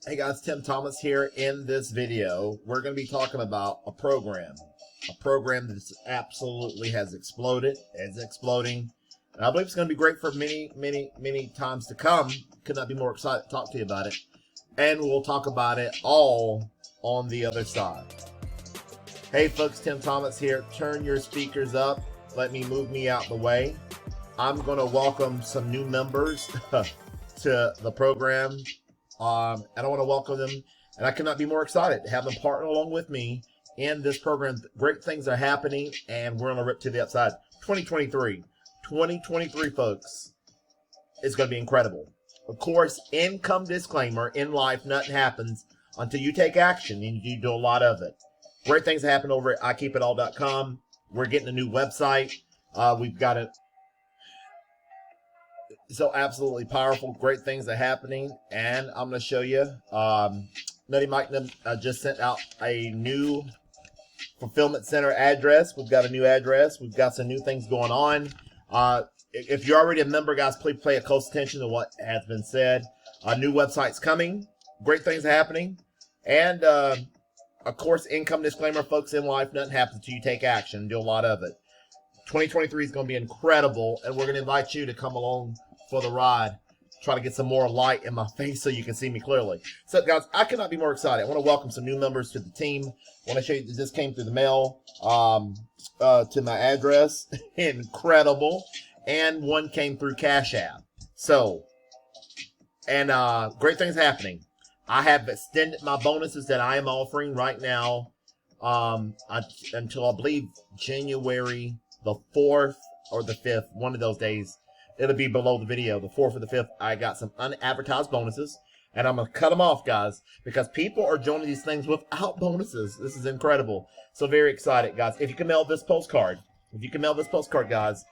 Hey guys, Tim Thomas here. In this video, we're going to be talking about a program that absolutely has exploded, is exploding. And I believe it's going to be great for many times to come. Could not be more excited to talk to you about it. And we'll talk about it all on the other side. Hey folks, Tim Thomas here. Turn your speakers up. Let me move me out the way. I'm going to welcome some new members to the program. And I want to welcome them, and I cannot be more excited to have them partner along with me in this program. Great things are happening, and we're on a rip to the upside. 2023, folks, is going to be incredible. Of course, income disclaimer, in life, nothing happens until you take action, and you do a lot of it. Great things happen over at IKeepItAll.com. We're getting a new website. We've got it. So absolutely powerful, great things are happening, and I'm going to show you. Nutty Mike just sent out a new fulfillment center address. We've got a new address. We've got some new things going on. If you're already a member, guys, please pay close attention to what has been said. A new website's coming. Great things are happening. And, of course, income disclaimer, folks, in life, nothing happens until you take action and do a lot of it. 2023 is going to be incredible, and we're going to invite you to come along for the ride. Try to get some more light in my face so you can see me clearly. So guys, I cannot be more excited. I want to welcome some new members to the team. I want to show you that this came through the mail to my address. Incredible. And one came through Cash App. So, and great things happening. I have extended my bonuses that I am offering right now until I believe January the 4th or the 5th, one of those days. It'll be below the video. The 4th or the 5th, I got some unadvertised bonuses, and I'm going to cut them off, guys, because people are joining these things without bonuses. This is incredible. So very excited, guys. If you can mail this postcard, guys,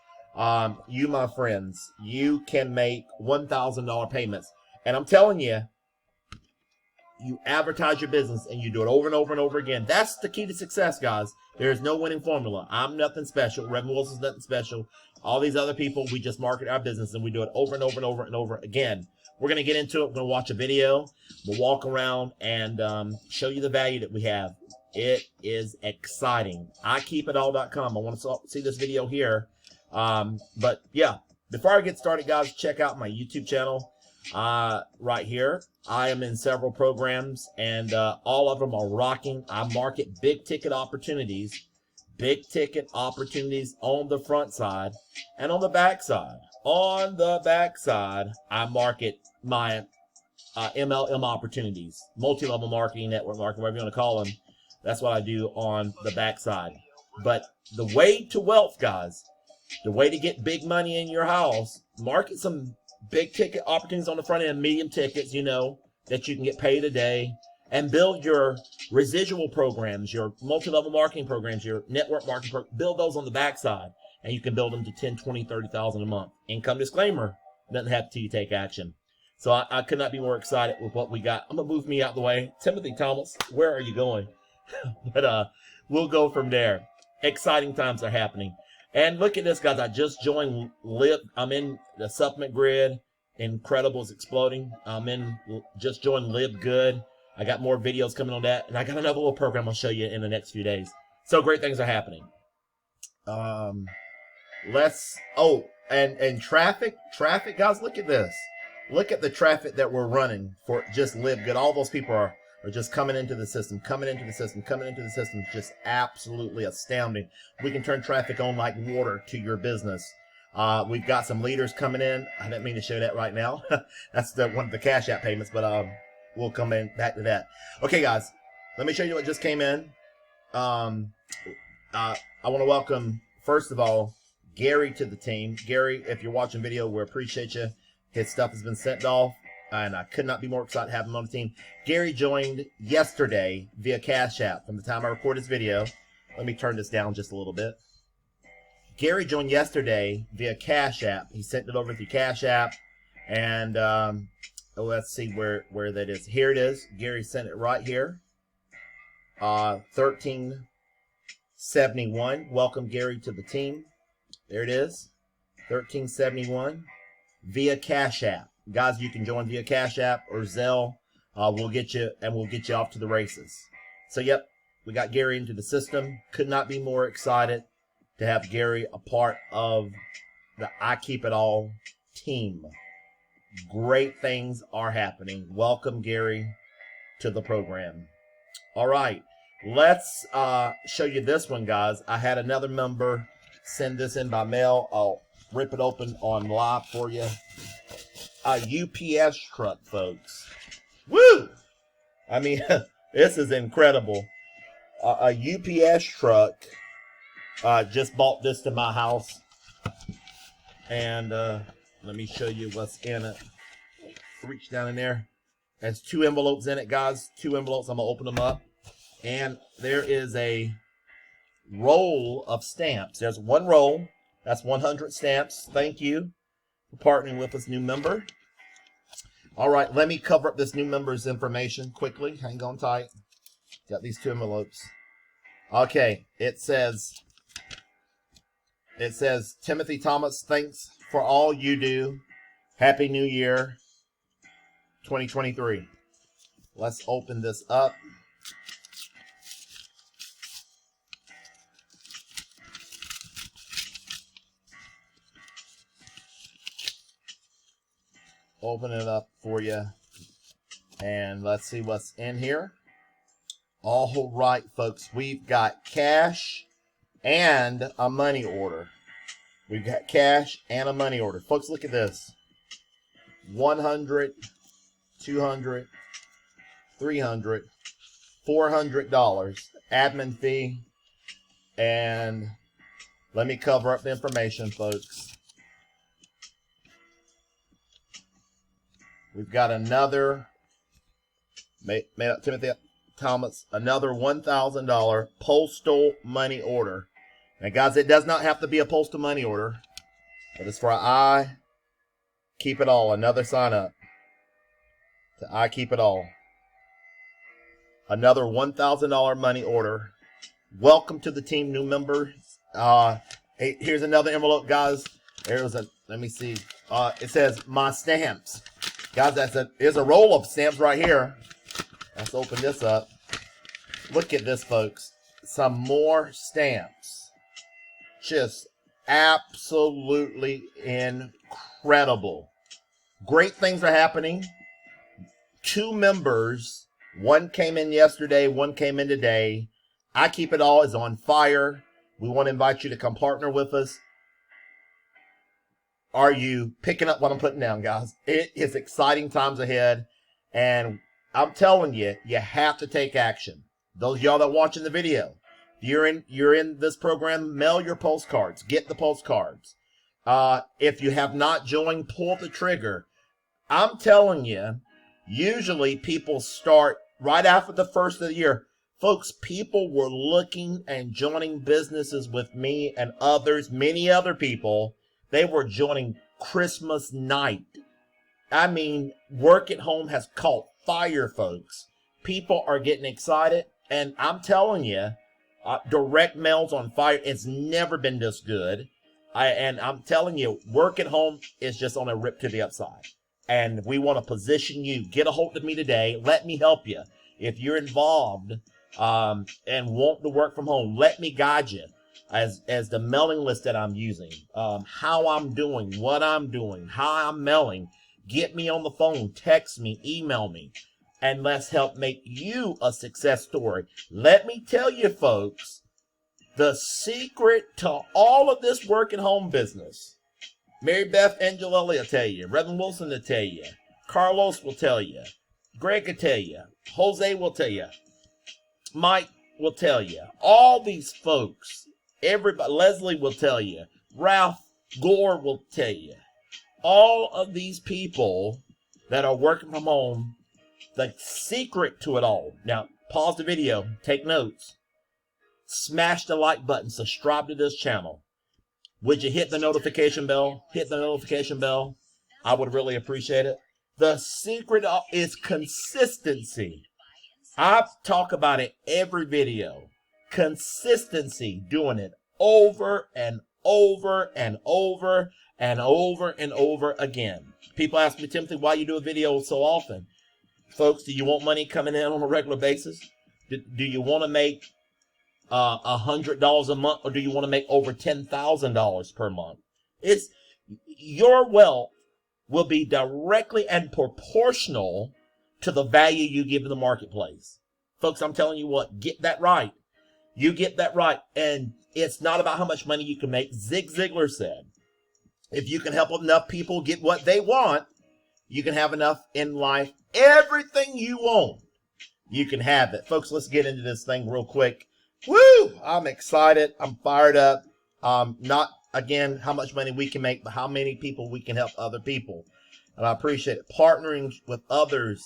you, my friends, you can make $1,000 payments. And I'm telling you, you advertise your business and you do it over and over and over again. That's the key to success, guys. There is no winning formula. I'm nothing special. Reverend Wilson's nothing special. All these other people, we just market our business and we do it over and over and over and over again. We're going to get into it. We're going to watch a video. We'll walk around and show you the value that we have. It is exciting. IKeepItAll.com. I want to see this video here. But yeah, before I get started, guys, check out my YouTube channel right here. I am in several programs, and all of them are rocking. I market big ticket opportunities on the front side and on the back side. On the back side, I market my MLM opportunities, multi-level marketing, network marketing, whatever you want to call them. That's what I do on the back side. But the way to wealth, guys, the way to get big money in your house, market some big ticket opportunities on the front end, medium tickets, you know, that you can get paid a day, and build your residual programs, your multi-level marketing programs, your network marketing programs, build those on the backside, and you can build them to 10, 20, 30,000 a month. Income disclaimer, doesn't happen until you take action. So I could not be more excited with what we got. I'm going to move me out the way. Timothy Thomas, where are you going? But we'll go from there. Exciting times are happening. And look at this, guys. I just joined Live. I'm in the supplement grid. Incredible is exploding. Just joined Live Good. I got more videos coming on that. And I got another little program I'll show you in the next few days. So great things are happening. And traffic, guys, look at this. Look at the traffic that we're running for just Live Good. All those people are just coming into the system. Just absolutely astounding. We can turn traffic on like water to your business. We've got some leaders coming in. I didn't mean to show that right now. That's one of the Cash App payments, but we'll come back to that. Okay, guys, let me show you what just came in. I want to welcome, first of all, Gary to the team. Gary, if you're watching video, we appreciate you. His stuff has been sent off, and I could not be more excited to have him on the team. Gary joined yesterday via Cash App from the time I record this video. Let me turn this down just a little bit. Gary joined yesterday via Cash App. He sent it over through Cash App, and let's see where that is. Here it is. Gary sent it right here. 1371. Welcome, Gary, to the team. There it is. 1371 via Cash App. Guys, you can join via Cash App or Zelle. we'll get you off to the races. So, yep, we got Gary into the system. Could not be more excited to have Gary a part of the I Keep It All team. Great things are happening. Welcome, Gary, to the program. All right, let's show you this one, guys. I had another member send this in by mail. I'll rip it open on live for you. A UPS truck, folks. Woo! I mean, this is incredible. A UPS truck. Just bought this to my house. And let me show you what's in it. Reach down in there. There's 2 envelopes in it, guys. 2 envelopes. I'm going to open them up. And there is a roll of stamps. There's 1 roll. That's 100 stamps. Thank you for partnering with us, new member. All right, let me cover up this new member's information quickly. Hang on tight. Got these 2 envelopes. Okay, it says, Timothy Thomas, thanks for all you do. Happy New Year 2023. Let's open this up. Open it up for you. And let's see what's in here. All right, folks. We've got cash and a money order. We've got cash and a money order. Folks, look at this. $100, $200, $300, $400 admin fee. And let me cover up the information, folks. We've got another, made up Timothy Thomas, another $1,000 postal money order. Now, guys, it does not have to be a postal money order, but it's for I Keep It All. Another sign up to I Keep It All. Another $1,000 money order. Welcome to the team, new members. Hey, here's another envelope, guys. There's a, let me see. It says my stamps. Guys, there's a roll of stamps right here. Let's open this up. Look at this, folks. Some more stamps. Just absolutely incredible. Great things are happening. 2 members. 1 came in yesterday. 1 came in today. I Keep It All is on fire. We want to invite you to come partner with us. Are you picking up what I'm putting down, guys? It is exciting times ahead. And I'm telling you, you have to take action. Those of y'all that are watching the video, you're in this program, mail your postcards. Get the postcards. If you have not joined, pull the trigger. I'm telling you, usually people start right after the first of the year. Folks, people were looking and joining businesses with me and others, many other people. They were joining Christmas night. I mean, work at home has caught fire, folks. People are getting excited. And I'm telling you, direct mail's on fire. It's never been this good. And I'm telling you, work at home is just on a rip to the upside. And we want to position you. Get a hold of me today. Let me help you. If you're involved and want to work from home, let me guide you. As the mailing list that I'm using, how I'm doing, what I'm doing, how I'm mailing. Get me on the phone, text me, email me, and let's help make you a success story. Let me tell you, folks, the secret to all of this work at home business. Mary Beth Angelelli will tell you. Reverend Wilson will tell you. Carlos will tell you. Greg will tell you. Jose will tell you. Mike will tell you. All these folks. Everybody, Leslie will tell you. Ralph Gore will tell you. All of these people that are working from home, the secret to it all. Now, pause the video. Take notes. Smash the like button. Subscribe to this channel. Would you hit the notification bell? Hit the notification bell. I would really appreciate it. The secret is consistency. I talk about it every video. Consistency, doing it over and over and over and over and over again. People ask me, Timothy, why you do a video so often? Folks, do you want money coming in on a regular basis? Do you want to make $100 a month, or do you want to make over $10,000 per month? It's your wealth will be directly and proportional to the value you give in the marketplace. Folks, I'm telling you what, get that right. You get that right. And it's not about how much money you can make. Zig Ziglar said, if you can help enough people get what they want, you can have enough in life. Everything you want, you can have it. Folks, let's get into this thing real quick. Woo! I'm excited. I'm fired up. Not, again, how much money we can make, but how many people we can help other people. And I appreciate it. Partnering with others,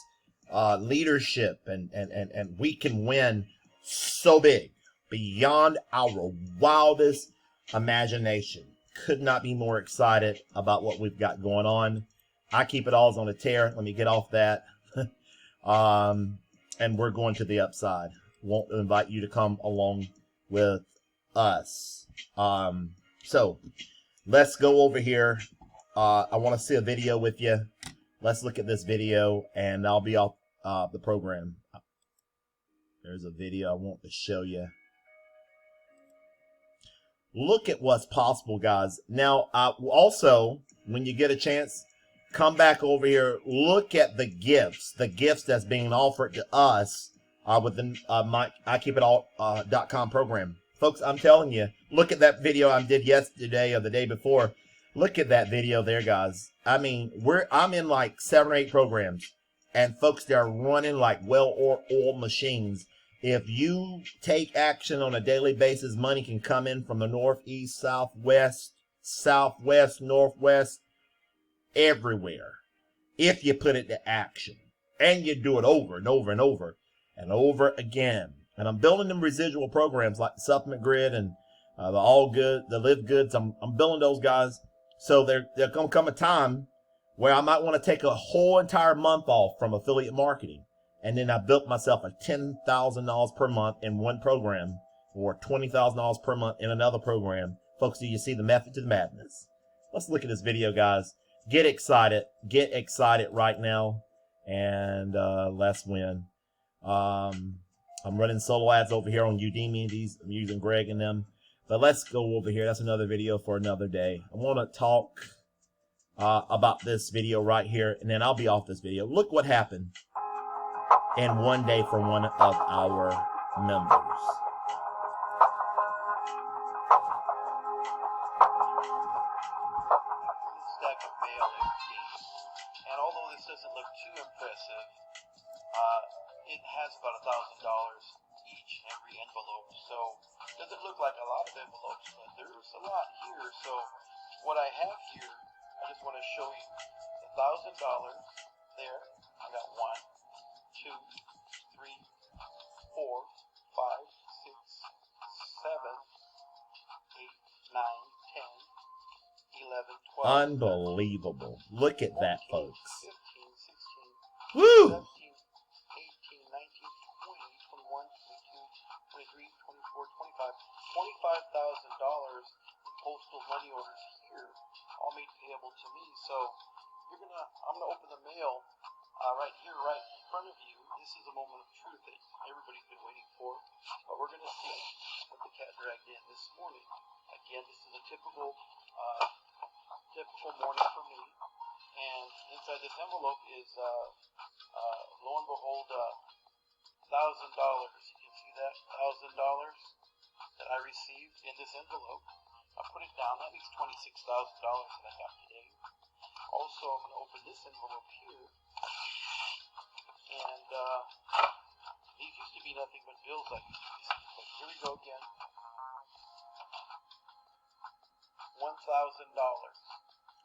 leadership, and we can win so big, beyond our wildest imagination. Could not be more excited about what we've got going on. I keep it all on a tear. Let me get off that. And we're going to the upside. Want to invite you to come along with us. So let's go over here. I want to see a video with you. Let's look at this video, and I'll be off the program. There's a video I want to show you. Look at what's possible, guys. Now, also, when you get a chance, come back over here. Look at the gifts that's being offered to us with the IKeepItAll.com program. Folks, I'm telling you, look at that video I did yesterday or the day before. Look at that video there, guys. I mean, I'm in like 7 or 8 programs, and folks, they're running like well-oiled machines. If you take action on a daily basis, money can come in from the northeast, southwest, northwest, everywhere. If you put it to action, and you do it over and over and over and over again. And I'm building them residual programs like the Supplement Grid and the All Good, the Live Goods. I'm building those guys. So there's going to come a time where I might want to take a whole entire month off from affiliate marketing. And then I built myself a $10,000 per month in one program, or $20,000 per month in another program. Folks, do you see the method to the madness? Let's look at this video, guys. Get excited right now, and let's win. I'm running solo ads over here on Udemy. I'm using Greg and them. But let's go over here. That's another video for another day. I want to talk about this video right here, and then I'll be off this video. Look what happened in one day for one of our members. Stack of mail every day, and although this doesn't look too impressive, it has about $1,000 each and every envelope. So it doesn't look like a lot of envelopes, but there's a lot here. So what I have here, I just want to show you $1,000 there. I got 1, 2, 3, 4, 5, 6, 7, 8, 9, 10, 11, 12. Unbelievable. Look at 14, that, folks. 15, 16, Woo! 17, 18, 19, 20, 21, 22, 23, 24, 25, $25,000 in postal money orders here, all made payable to me. So I'm gonna open the mail right here, right in front of you. This is a moment of truth that everybody's been waiting for. But we're gonna see what the cat dragged in this morning. Again, this is a typical morning for me. And inside this envelope is, lo and behold, $1,000. You can see that $1,000 that I received in this envelope. I put it down. That means $26,000 that I got today. Also, I'm going to open this envelope here. And these used to be nothing but bills I used to receive. But here we go again. $1,000.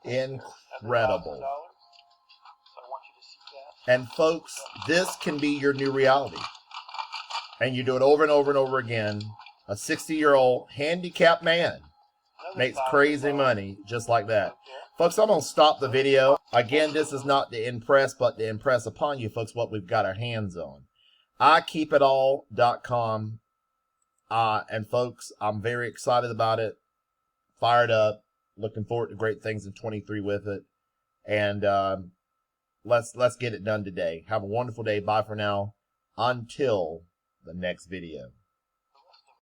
Incredible. So I want you to see that. And folks, this can be your new reality. And you do it over and over and over again. A 60-year-old handicapped man makes crazy money just like that. Folks, I'm going to stop the video. Again, this is not to impress, but to impress upon you, folks, what we've got our hands on. IKeepItAll.com. And folks, I'm very excited about it. Fired up. Looking forward to great things in 23 with it. And let's get it done today. Have a wonderful day. Bye for now. Until the next video.